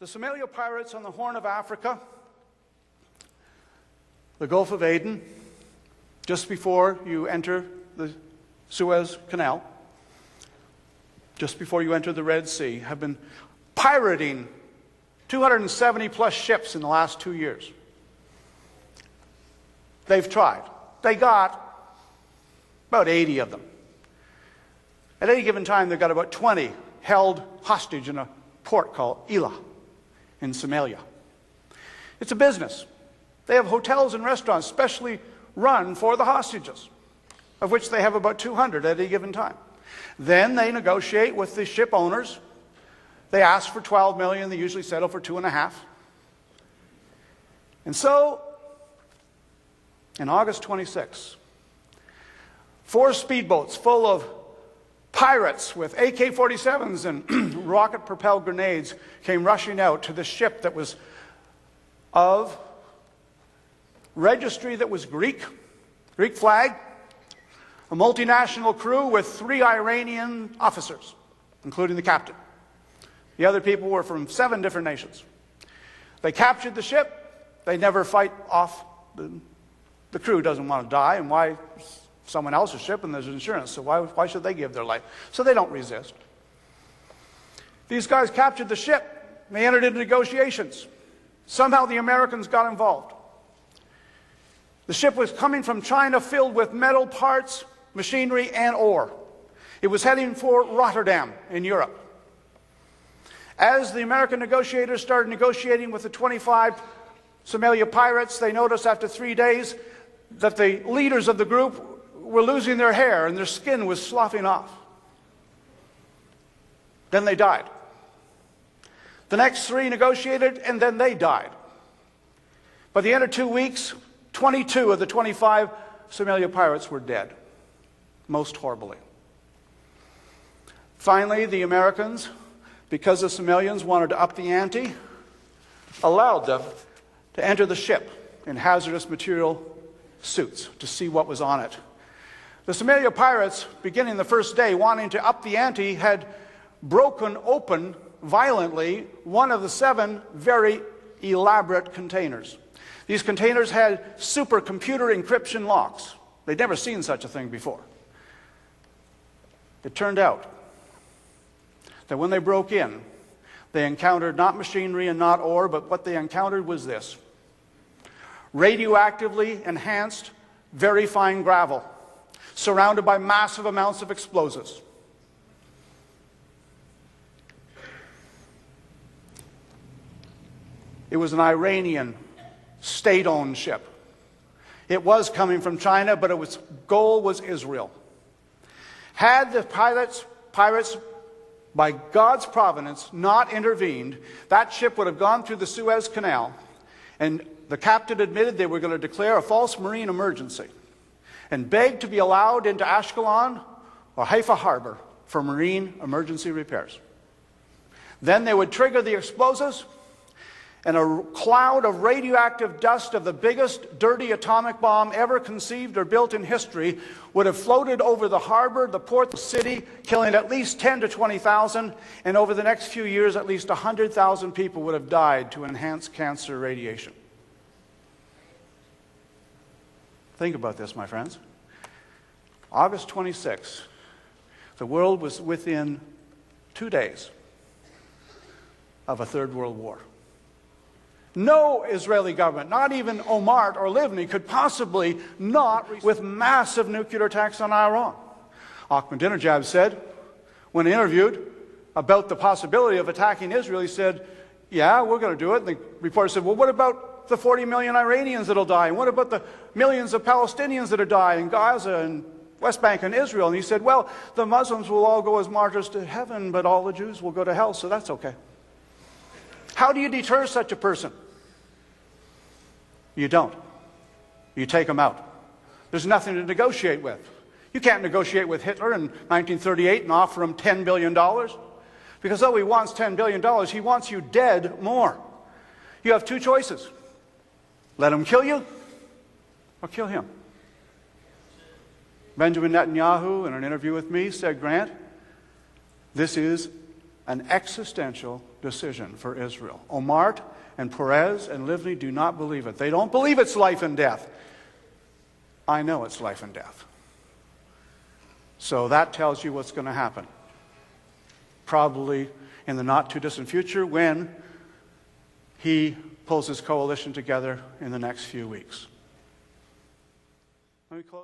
The Somalia pirates on the Horn of Africa, the Gulf of Aden, just before you enter the Suez Canal, just before you enter the Red Sea, have been pirating 270 plus ships in the last 2 years. They've tried. They got about 80 of them. At any given time, they've got about 20 held hostage in a port called Ila in Somalia. It's a business. They have hotels and restaurants specially run for the hostages, of which they have about 200 at any given time. Then they negotiate with the ship owners. They ask for 12 million. They usually settle for 2.5. And so, in August 26, 4 speedboats full of pirates with AK-47s and rocket-propelled grenades came rushing out to the ship that was of registry that was Greek flag, a multinational crew with 3 Iranian officers, including the captain. The other people were from 7 different nations. They captured the ship. They never fight off. The crew doesn't want to die, and why? Someone else's ship, and there's insurance, so why should they give their life? So they don't resist. These guys captured the ship. They entered into negotiations. Somehow the Americans got involved. The ship was coming from China filled with metal parts, machinery, and ore. It was heading for Rotterdam in Europe. As the American negotiators started negotiating with the 25 Somalia pirates, they noticed after 3 days that the leaders of the group were losing their hair and their skin was sloughing off. Then they died. The next 3 negotiated, and then they died. By the end of 2 weeks, 22 of the 25 Somalia pirates were dead, most horribly. Finally, the Americans, because the Somalians wanted to up the ante, allowed them to enter the ship in hazardous material suits to see what was on it. The Somalia pirates, beginning the first day, wanting to up the ante, had broken open violently one of the 7 very elaborate containers. These containers had supercomputer encryption locks. They'd never seen such a thing before. It turned out that when they broke in, they encountered not machinery and not ore, but what they encountered was this: radioactively enhanced, very fine gravel, surrounded by massive amounts of explosives. It was an Iranian state-owned ship. It was coming from China, but its goal was Israel. Had the pirates, by God's providence, not intervened, that ship would have gone through the Suez Canal, and the captain admitted they were going to declare a false marine emergency and begged to be allowed into Ashkelon or Haifa Harbor for marine emergency repairs. Then they would trigger the explosives, and a cloud of radioactive dust of the biggest dirty atomic bomb ever conceived or built in history would have floated over the harbor, the port, the city, killing at least 10 to 20,000, and over the next few years at least 100,000 people would have died to enhanced cancer radiation. Think about this, my friends. August 26, the world was within 2 days of a third world war. No Israeli government, not even Omar or Livni, could possibly not with massive nuclear attacks on Iran. Ahmadinejad said, when interviewed about the possibility of attacking Israel, he said, yeah, we're going to do it. And the reporter said, well, what about the 40 million Iranians that'll die? And what about the millions of Palestinians that are dying in Gaza and West Bank and Israel? And he said, well, the Muslims will all go as martyrs to heaven, but all the Jews will go to hell, so that's okay. How do you deter such a person? You don't. You take them out. There's nothing to negotiate with. You can't negotiate with Hitler in 1938 and offer him $10 billion. Because though he wants $10 billion, he wants you dead more. You have 2 choices. Let him kill you, or kill him. Benjamin Netanyahu, in an interview with me, said, Grant, this is an existential decision for Israel. Omart and Perez and Livni do not believe it. They don't believe it's life and death. I know it's life and death. So that tells you what's going to happen. Probably in the not-too-distant future when he pulls his coalition together in the next few weeks. Let me close.